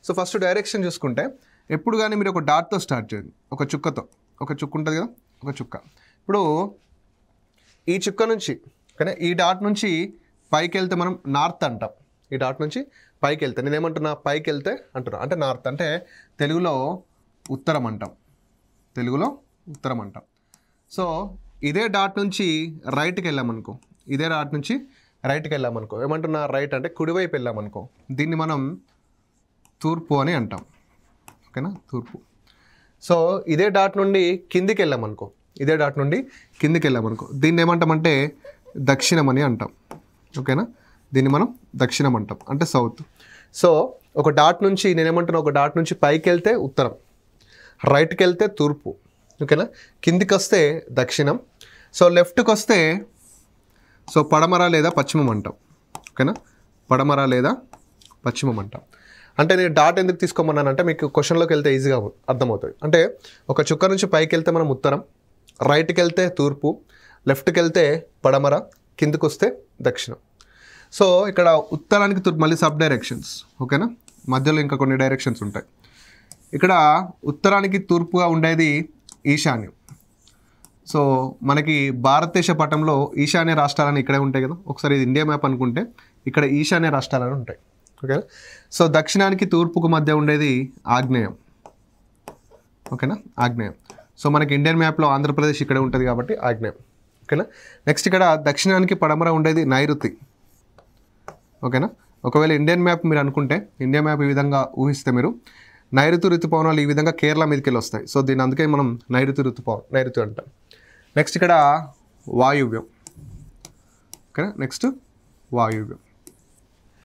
So first direction చూసుకుంటే ఎప్పుడు కానీ మీరు ఒక డాట్తో స్టార్ట్ చేయండి, ఒక చుక్కతో. ఒక చుక్క ఉంటుంది కదా, ఒక చుక్క. ఇప్పుడు ఈ చుక్క నుంచి కానీ ఈ డాట్ నుంచి పైకి వెళ్తే మనం నార్త్ అంటాం. ఈ డాట్ నుంచి పైకి వెళ్తే నేనేమంటున్నా, పైకి వెళ్తే అంటున్నా, అంటే నార్త్ అంటే తెలుగులో ఉత్తరం అంటాం. తెలుగులో ఉత్తరం అంటాం. సో ఇదే డాట్ నుంచి రైట్కి వెళ్ళామనుకో, ఇదే డాట్ నుంచి రైట్కి వెళ్ళామనుకో, ఏమంటున్నా, రైట్ అంటే కుడివైపు వెళ్ళామనుకో, దీన్ని మనం తూర్పు అని అంటాం. ఓకేనా, తూర్పు. సో ఇదే డాట్ నుండి కిందికి వెళ్ళామనుకో, ఇదే డాట్ నుండి కిందికి వెళ్ళామనుకో, దీన్ని ఏమంటామంటే దక్షిణం అని అంటాం. ఓకేనా, దీన్ని మనం దక్షిణం అంటాం, అంటే సౌత్. సో ఒక డాట్ నుంచి నేనేమంటున్నా, ఒక డాట్ నుంచి పైకి వెళ్తే ఉత్తరం, రైట్కి వెళ్తే తూర్పు. ఓకేనా, కిందికి వస్తే దక్షిణం. సో లెఫ్ట్కి వస్తే సో పడమర లేదా పశ్చిమం అంటాం. ఓకేనా, పడమర లేదా పశ్చిమం అంటాం. అంటే నేను డాట్ ఎందుకు తీసుకోమన్నానంటే మీకు క్వశ్చన్లోకి వెళ్తే ఈజీగా అర్థమవుతుంది. అంటే ఒక చుక్క నుంచి పైకి వెళ్తే మనం ఉత్తరం, రైట్కి వెళ్తే తూర్పు, లెఫ్ట్కి వెళ్తే పడమర, కిందికి వస్తే దక్షిణం. సో ఇక్కడ ఉత్తరానికి తూర్పు మళ్ళీ సబ్ డైరెక్షన్స్. ఓకేనా, మధ్యలో ఇంకా కొన్ని డైరెక్షన్స్ ఉంటాయి. ఇక్కడ ఉత్తరానికి తూర్పుగా ఉండేది ఈశాన్యం. సో మనకి భారతదేశ పటంలో ఈశాన్య రాష్ట్రాలని ఇక్కడే ఉంటాయి కదా. ఒకసారి ఇది ఇండియా మ్యాప్ అనుకుంటే ఇక్కడ ఈశాన్య రాష్ట్రాలని ఉంటాయి. ఓకేనా, సో దక్షిణానికి తూర్పుకు మధ్య ఉండేది ఆగ్నేయం. ఓకేనా, ఆగ్నేయం. సో మనకి ఇండియన్ మ్యాప్లో ఆంధ్రప్రదేశ్ ఇక్కడే ఉంటుంది కాబట్టి ఆగ్నేయం. ఓకేనా, నెక్స్ట్ ఇక్కడ దక్షిణానికి పడమర ఉండేది నైరుతి. ఓకేనా, ఒకవేళ ఇండియన్ మ్యాప్ మీరు అనుకుంటే, ఇండియన్ మ్యాప్ ఈ విధంగా ఊహిస్తే మీరు నైరుతి ఋతుపవనాలు ఈ విధంగా కేరళ మీదకి వెళ్ళి వస్తాయి. సో దీని అందుకే మనం నైరుతి ఋతుపవనం, నైరుతి అంటాం. నెక్స్ట్ ఇక్కడ వాయువ్యం. ఓకేనా, నెక్స్ట్ వాయువ్యం.